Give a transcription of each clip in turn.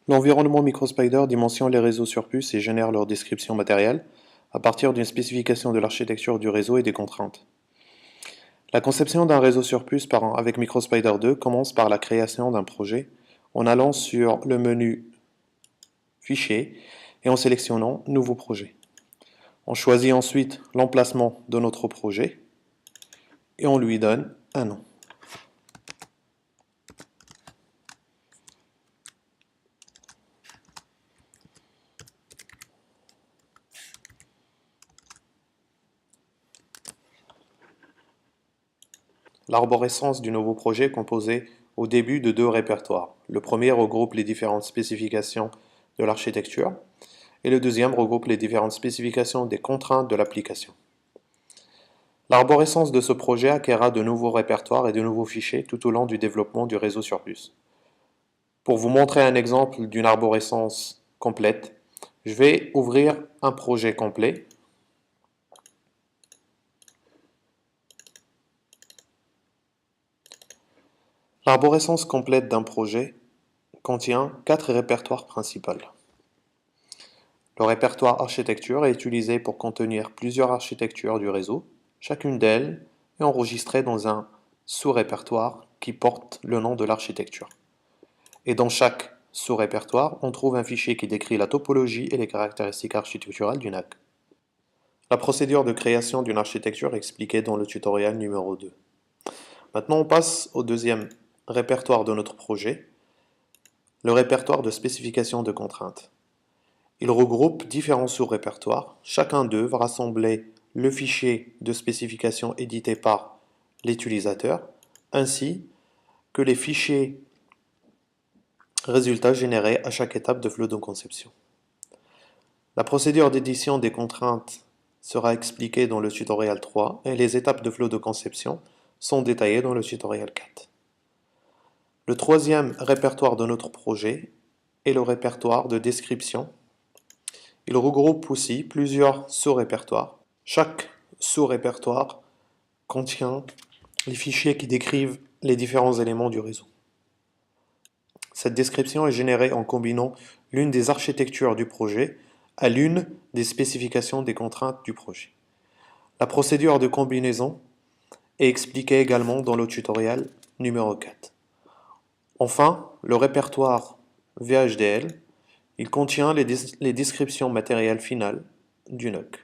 L'environnement MicroSpider dimensionne les réseaux sur puce et génère leur description matérielle à partir d'une spécification de l'architecture du réseau et des contraintes. La conception d'un réseau sur puce avec MicroSpider 2 commence par la création d'un projet en allant sur le menu Fichier et en sélectionnant Nouveau projet. On choisit ensuite l'emplacement de notre projet et on lui donne un nom. L'arborescence du nouveau projet est composée au début de deux répertoires. Le premier regroupe les différentes spécifications de l'architecture et le deuxième regroupe les différentes spécifications des contraintes de l'application. L'arborescence de ce projet acquérera de nouveaux répertoires et de nouveaux fichiers tout au long du développement du réseau sur puce. Pour vous montrer un exemple d'une arborescence complète, je vais ouvrir un projet complet. L'arborescence complète d'un projet contient 4 répertoires principaux. Le répertoire architecture est utilisé pour contenir plusieurs architectures du réseau. Chacune d'elles est enregistrée dans un sous-répertoire qui porte le nom de l'architecture. Et dans chaque sous-répertoire, on trouve un fichier qui décrit la topologie et les caractéristiques architecturales du NAC. La procédure de création d'une architecture est expliquée dans le tutoriel numéro 2. Maintenant, on passe au deuxième répertoire de notre projet, le répertoire de spécification de contraintes. Il regroupe différents sous-répertoires. Chacun d'eux va rassembler le fichier de spécification édité par l'utilisateur, ainsi que les fichiers résultats générés à chaque étape de flot de conception. La procédure d'édition des contraintes sera expliquée dans le tutoriel 3 et les étapes de flot de conception sont détaillées dans le tutoriel 4. Le troisième répertoire de notre projet est le répertoire de description. Il regroupe aussi plusieurs sous-répertoires. Chaque sous-répertoire contient les fichiers qui décrivent les différents éléments du réseau. Cette description est générée en combinant l'une des architectures du projet à l'une des spécifications des contraintes du projet. La procédure de combinaison est expliquée également dans le tutoriel numéro 4. Enfin, le répertoire VHDL, il contient les descriptions matérielles finales du NUC.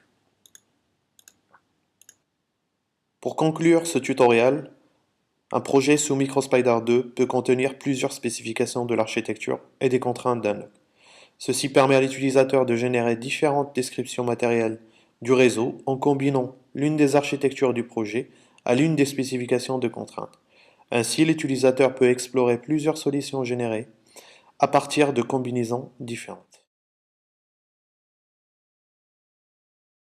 Pour conclure ce tutoriel, un projet sous MicroSpider 2 peut contenir plusieurs spécifications de l'architecture et des contraintes d'un NUC. Ceci permet à l'utilisateur de générer différentes descriptions matérielles du réseau en combinant l'une des architectures du projet à l'une des spécifications de contraintes. Ainsi, l'utilisateur peut explorer plusieurs solutions générées à partir de combinaisons différentes.